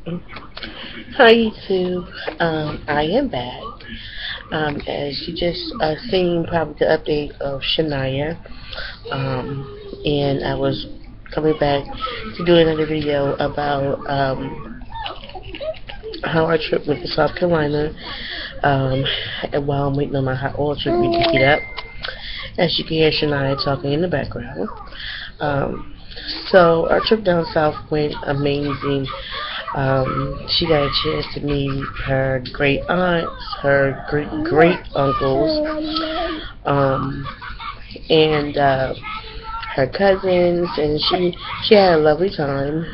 Hi YouTube. I am back. As you just seen probably the update of Shania. And I was coming back to do another video about how our trip went to South Carolina. And while I'm waiting on my hot oil trip to heat up, as you can hear Shania talking in the background. Um, so our trip down south went amazing. She got a chance to meet her great aunts, her great uncles, um, and her cousins, and she had a lovely time.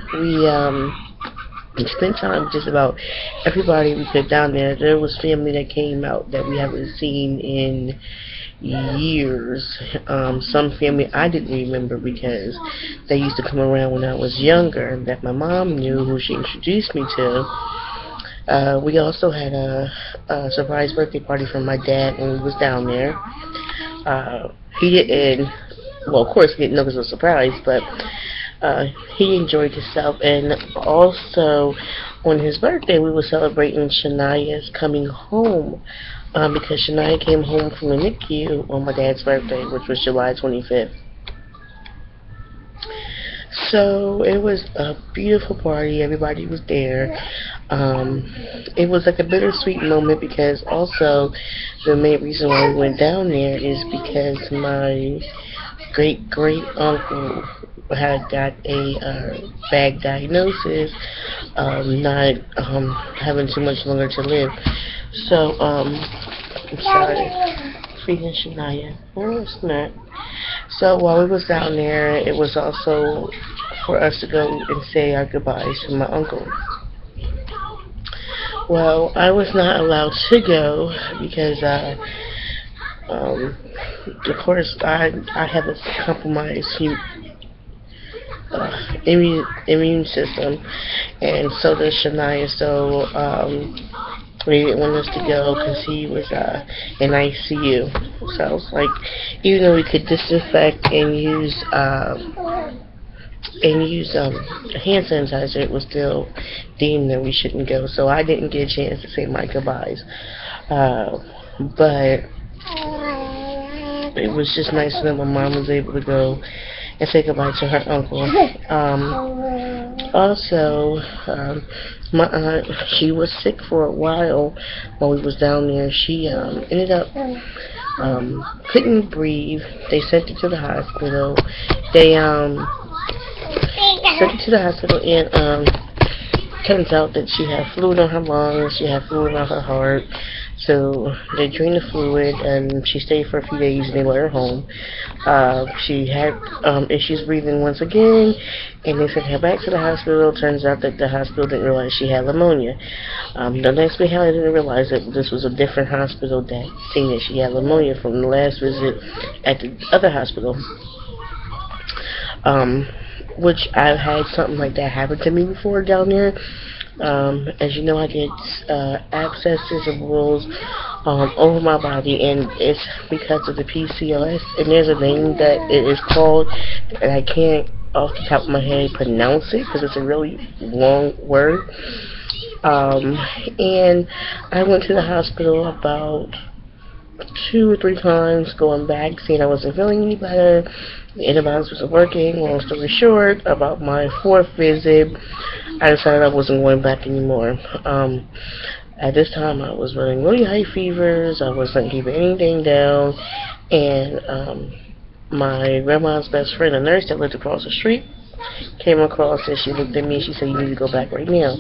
We spent time with just about everybody we could down there. There was family that came out that we haven't seen in years. Some family I didn't remember because they used to come around when I was younger that my mom knew, who she introduced me to. We also had a surprise birthday party for my dad when we was down there. He didn't, well, of course he didn't know it was a surprise, but he enjoyed himself. And also on his birthday we were celebrating Shania's coming home, because Shania came home from the NICU on my dad's birthday, which was July 25th. So it was a beautiful party. Everybody was there. It was like a bittersweet moment because also the main reason why we went down there is because my great uncle had got a bad diagnosis, not having too much longer to live. So I'm sorry, freaking Shania. Oh, it's not. So while we was down there, it was also for us to go and say our goodbyes to my uncle. Well, I was not allowed to go because of course I have a compromised immune system, and so does Shania. So they didn't want us to go because he was in ICU. So I was like, even though we could disinfect and use hand sanitizer, it was still deemed that we shouldn't go. So I didn't get a chance to say my goodbyes. But it was just nice that my mom was able to go and say goodbye to her uncle. Also, my aunt, she was sick for a while we was down there. She ended up couldn't breathe. They sent her to the hospital. They sent her to the hospital, and turns out that she had fluid on her lungs, she had fluid on her heart. So they drained the fluid, and she stayed for a few days, and they let her home. She had issues breathing once again, and they sent her back to the hospital. Turns out that the hospital didn't realize she had pneumonia. Don't ask me how they didn't realize that this was a different hospital that seen that she had pneumonia from the last visit at the other hospital. Which I've had something like that happen to me before down there. As you know, I get abscesses and boils over my body, and it's because of the PCOS. And there's a name that it is called, and I can't off the top of my head pronounce it because it's a really long word. And I went to the hospital about 2 or 3 times, going back, saying I wasn't feeling any better. The antibiotics wasn't working. Long story short, about my 4th visit, I decided I wasn't going back anymore. At this time, I was running really high fevers. I wasn't keeping anything down. And my grandma's best friend, a nurse that lived across the street, came across and she looked at me and she said, "You need to go back right now."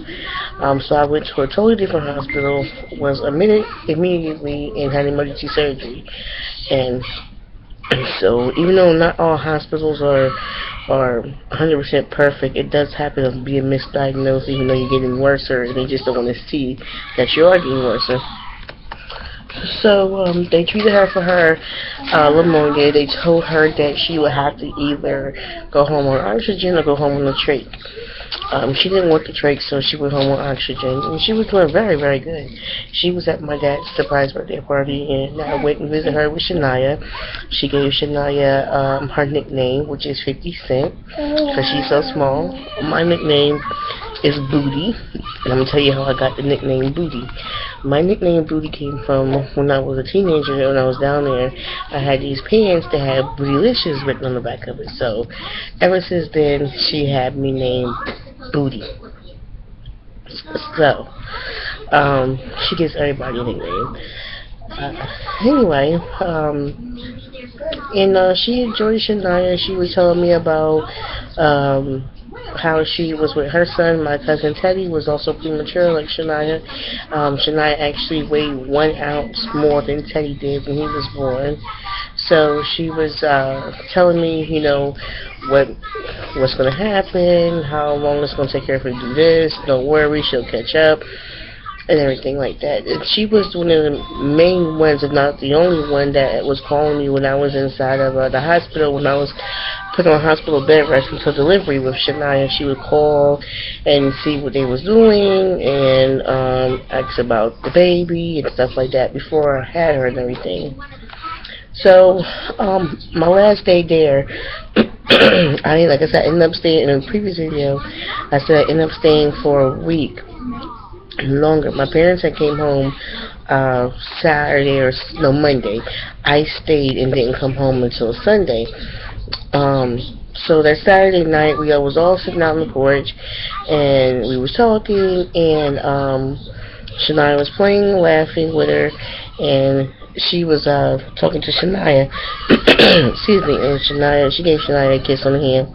So I went to a totally different hospital, was admitted immediately, and had emergency surgery. And so even though not all hospitals are 100% perfect, it does happen of being misdiagnosed, even though you're getting worse, and they just don't want to see that you are getting worse. So they treated her for her pneumonia. They told her that she would have to either go home on oxygen or go home on the trach. She didn't want the trach, so she went home on oxygen, and she was doing very, very good. She was at my dad's surprise birthday party, and I went and visited her with Shania. She gave Shania her nickname, which is 50 Cent, because she's so small. My nickname is Booty. And I'm going to tell you how I got the nickname Booty. My nickname Booty came from when I was a teenager. When I was down there, I had these pants that had Bootylicious written on the back of it. So ever since then, she had me named Booty. So, she gives everybody a nickname. Anyway, and she enjoyed Shania. She was telling me about how she was with her son. My cousin Teddy was also premature like Shania. Shania actually weighed 1 ounce more than Teddy did when he was born. So she was telling me, what's going to happen, how long it's going to take her to do this. Don't worry, she'll catch up and everything like that. And she was one of the main ones, if not the only one, that was calling me when I was inside of the hospital, when I was put on hospital bed rest until delivery with Shania. She would call and see what they was doing and ask about the baby and stuff like that before I had her and everything. So, my last day there, like I said, I ended up staying in a previous video. I said I ended up staying for a week longer. My parents had came home Saturday or no Monday. I stayed and didn't come home until Sunday. So that Saturday night, we was all sitting out on the porch, and we was talking, and Shania was playing, laughing with her, and she was talking to Shania. Excuse me, and she gave Shania a kiss on the hand.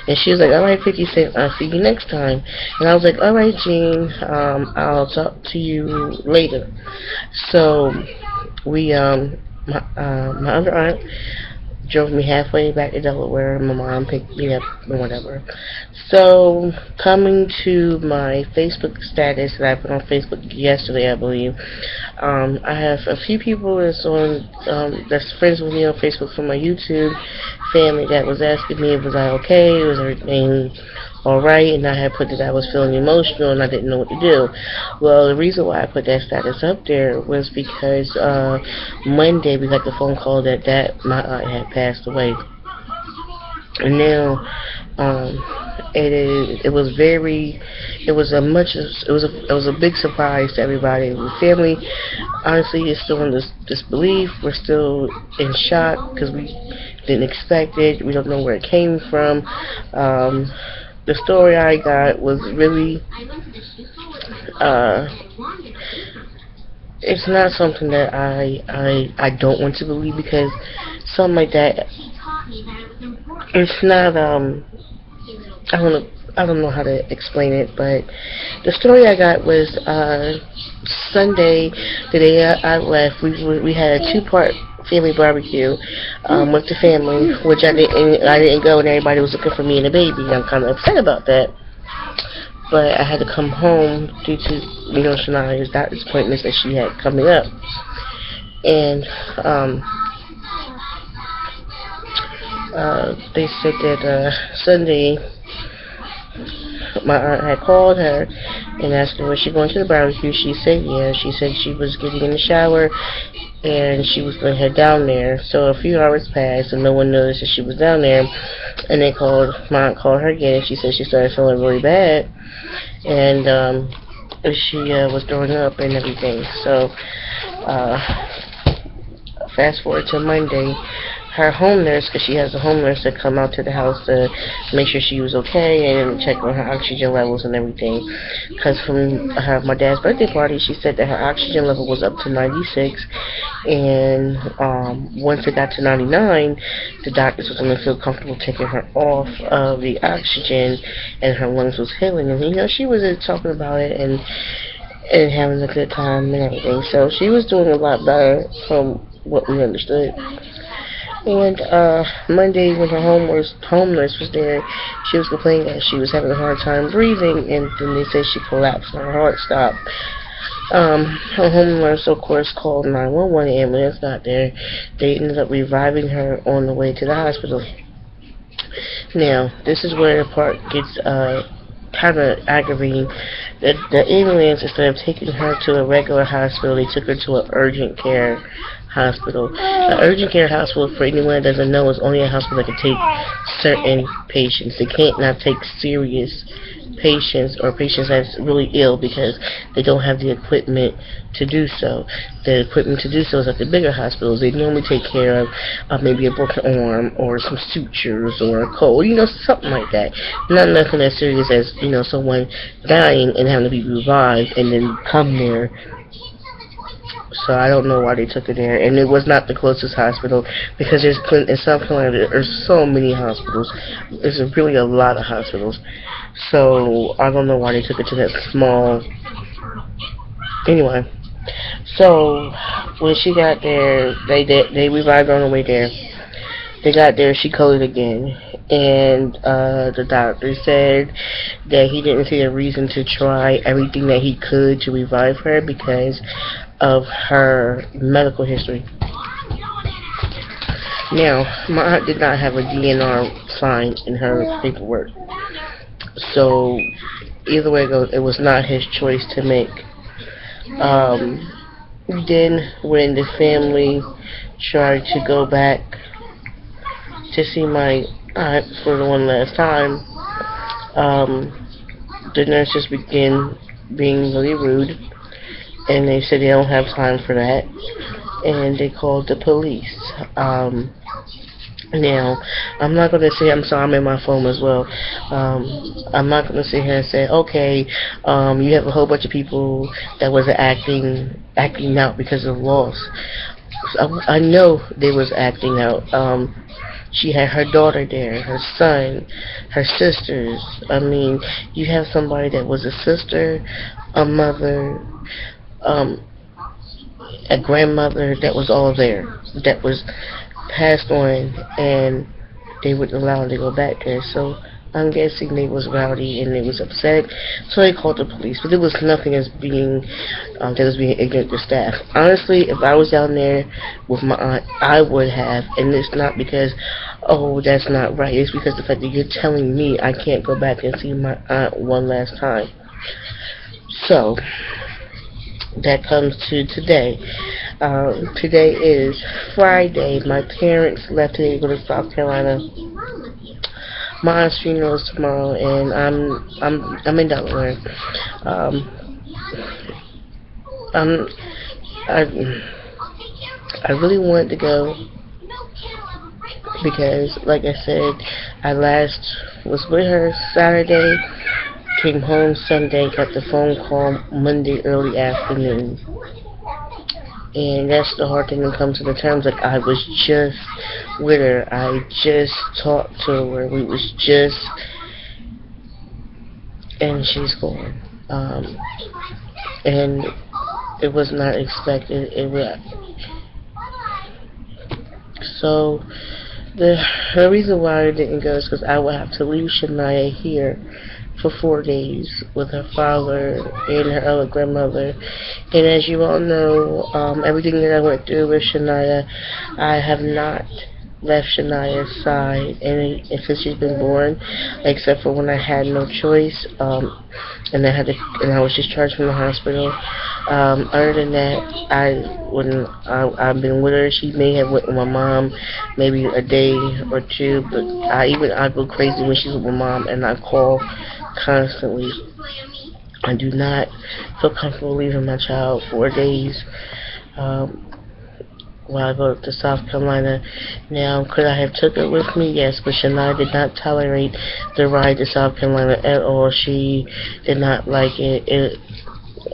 And she was like, alright, 50 Cent, I'll see you next time. And I was like, alright, Jean, I'll talk to you later. So, my other aunt drove me halfway back to Delaware. My mom picked me up and whatever. So, coming to my Facebook status that I put on Facebook yesterday, I believe, I have a few people that's friends with me on Facebook from my YouTube family that was asking me, was I okay? Was everything alright? And I had put that I was feeling emotional and I didn't know what to do. Well, the reason why I put that status up there was because Monday we got the phone call that my aunt had passed away. And now it was a big surprise to everybody. The family honestly is still in disbelief. We're still in shock because we didn't expect it. We don't know where it came from. The story I got was really it's not something that I don't want to believe, because something like that, it's not I don't know how to explain it, but the story I got was Sunday, the day I left. We had a 2-part family barbecue with the family, which I didn't go, and everybody was looking for me and the baby. I'm kind of upset about that, but I had to come home due to Shania's doctor's appointments that she had coming up, and they said that Sunday my aunt had called her and asked her, was she going to the barbecue? She said yeah. She said she was getting in the shower and she was going to head down there. So a few hours passed and no one noticed that she was down there, and my aunt called her again, and she said she started feeling really bad, and she was throwing up and everything. So fast forward to Monday, her home nurse, because she has a home nurse that come out to the house to make sure she was okay and check on her oxygen levels and everything. Because from my dad's birthday party, she said that her oxygen level was up to 96, and once it got to 99, the doctors was going to feel comfortable taking her off of the oxygen, and her lungs was healing. And she was talking about it and having a good time and everything. So she was doing a lot better from what we understood. And Monday, when her home nurse was there, she was complaining that she was having a hard time breathing, and then they said she collapsed and her heart stopped. Her home nurse, of course, called 911. The ambulance got there. They ended up reviving her on the way to the hospital. Now, this is where the part gets kind of aggravating. The aliens, instead of taking her to a regular hospital, they took her to an urgent care hospital. An urgent care hospital, for anyone that doesn't know, is only a hospital that can take certain patients. They can't not take serious patients or patients that's really ill because they don't have the equipment to do so. The equipment to do so is at the bigger hospitals. They normally take care of maybe a broken arm or some sutures or a cold, something like that. Not nothing as serious as, someone dying and having to be revived and then come there. So I don't know why they took her there, and it was not the closest hospital because in South Carolina there's so many hospitals. There's really a lot of hospitals. So I don't know why they took her to that small. Anyway, so when she got there, they revived her on the way there. They got there, she colored again, and the doctor said that he didn't see a reason to try everything that he could to revive her because of her medical history. Now, my aunt did not have a DNR signed in her paperwork, so either way it goes, it was not his choice to make. Then when the family tried to go back to see my aunt for the one last time, the nurses began being really rude, and they said they don't have time for that, and they called the police. Now, I'm not going to say, I'm sorry, I'm in my phone as well. I'm not going to sit here and say, okay, you have a whole bunch of people that wasn't acting out because of loss. I know they was acting out. She had her daughter there, her son, her sisters. I mean, you have somebody that was a sister, a mother, a grandmother that was all there, that was passed on, and they wouldn't allow her to go back there. So I'm guessing they was rowdy and they was upset, so they called the police. But there was nothing as being that was being ignorant to staff. Honestly, if I was down there with my aunt, I would have. And it's not because, oh, that's not right. It's because the fact that you're telling me I can't go back and see my aunt one last time. So that comes to today. Today is Friday. My parents left today to go to South Carolina. My aunt's funeral is tomorrow, and I'm in Delaware. I really wanted to go because, like I said, I last was with her Saturday, came home Sunday, got the phone call Monday early afternoon. And that's the hard thing to come to the terms. Like, I was just with her. I just talked to her. We was just, and she's gone. And it was not expected. So the reason why I didn't go is because I would have to leave Shania here for 4 days with her father and her other grandmother. And as you all know, everything that I went through with Shania, I have not left Shania's side and since she's been born, except for when I had no choice, and I was discharged from the hospital. Other than that, I've been with her. She may have went with my mom maybe a day or two, but I go crazy when she's with my mom, and I call constantly. I do not feel comfortable leaving my child 4 days while I go to South Carolina. Now, could I have took her with me? Yes, but Shania did not tolerate the ride to South Carolina at all. She did not like it.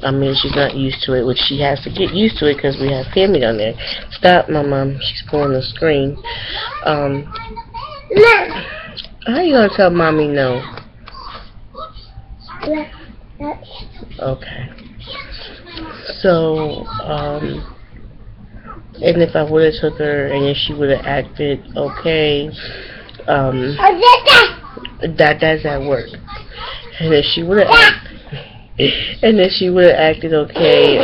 I mean, she's not used to it, which she has to get used to it because we have family down there. Stop, my mom. She's pulling the screen. How you gonna tell mommy no? Okay. So, and if I would have took her and if she would have acted okay, that does that work. And if she would have acted okay,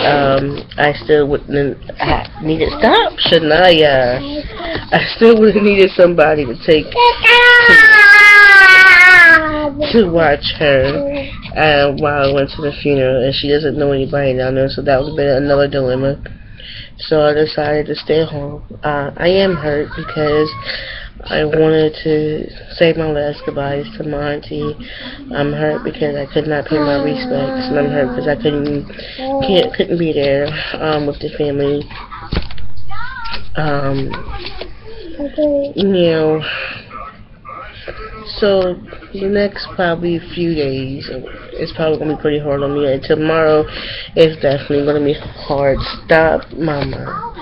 I still wouldn't have needed, stop, Shania. I still would have needed somebody to take to watch her while I went to the funeral, and she doesn't know anybody down there, so that would have been another dilemma. So I decided to stay home. I am hurt because I wanted to say my last goodbyes to my auntie. I'm hurt because I could not pay my respects, and I'm hurt because I couldn't be there with the family. Um, you know, so the next probably few days it's probably gonna be pretty hard on me. And tomorrow is definitely gonna be hard. Stop, mama.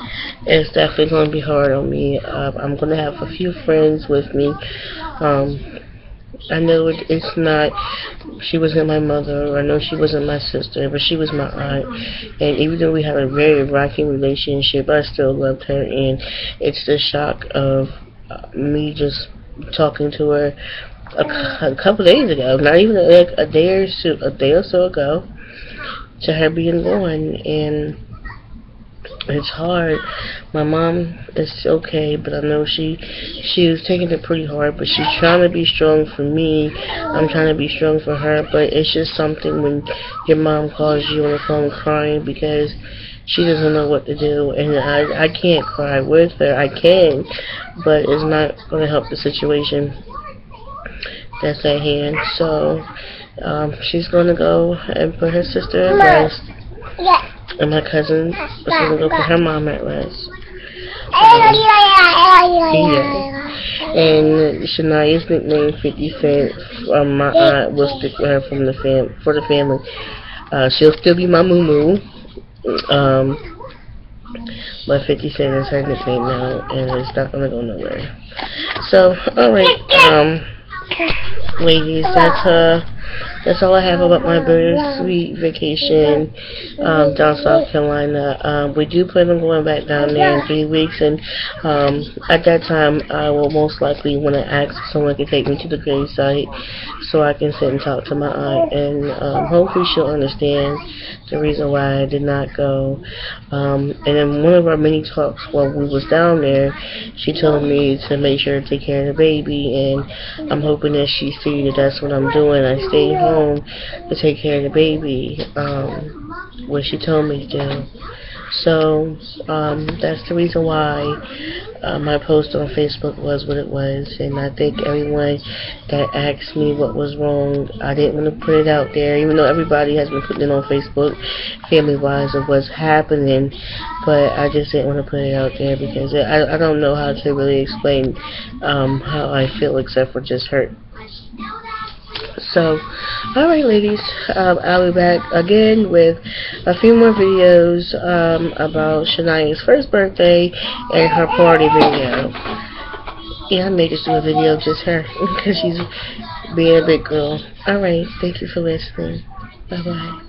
It's definitely gonna be hard on me. I'm gonna have a few friends with me. I know it's not. She wasn't my mother. I know she wasn't my sister, but she was my aunt. And even though we had a very rocking relationship, I still loved her. And it's the shock of me just talking to her a couple days ago, not even like a day or so ago, to her being gone. And it's hard. My mom is okay, but I know she was taking it pretty hard, but she's trying to be strong for me. I'm trying to be strong for her, but it's just something when your mom calls you on the phone crying because she doesn't know what to do, and I can't cry with her. I can, but it's not going to help the situation that's at hand. So she's going to go and put her sister at rest. And my cousin was going to go put her mom at rest. Yeah. And Shania's nickname 50 Cent from my aunt will stick with her for the family. She'll still be my moo. But 50 Cent is her nickname now, and it's not going to go nowhere. So, alright, ladies, that's all I have about my bittersweet vacation down South Carolina. We do plan on going back down there in 3 weeks, and at that time I will most likely want to ask if someone can take me to the gravesite so I can sit and talk to my aunt, and hopefully she'll understand the reason why I did not go. And in one of our mini talks while we was down there, she told me to make sure to take care of the baby, and I'm hoping that she sees that that's what I'm doing. I stayed home to take care of the baby, what she told me to do. So that's the reason why my post on Facebook was what it was, and I think everyone that asked me what was wrong, I didn't want to put it out there, even though everybody has been putting it on Facebook, family-wise, of what's happening, but I just didn't want to put it out there because I don't know how to really explain how I feel except for just hurt. So, alright ladies, I'll be back again with a few more videos about Shania's first birthday and her party video. Yeah, I may just do a video of just her because she's being a big girl. Alright, thank you for listening. Bye bye.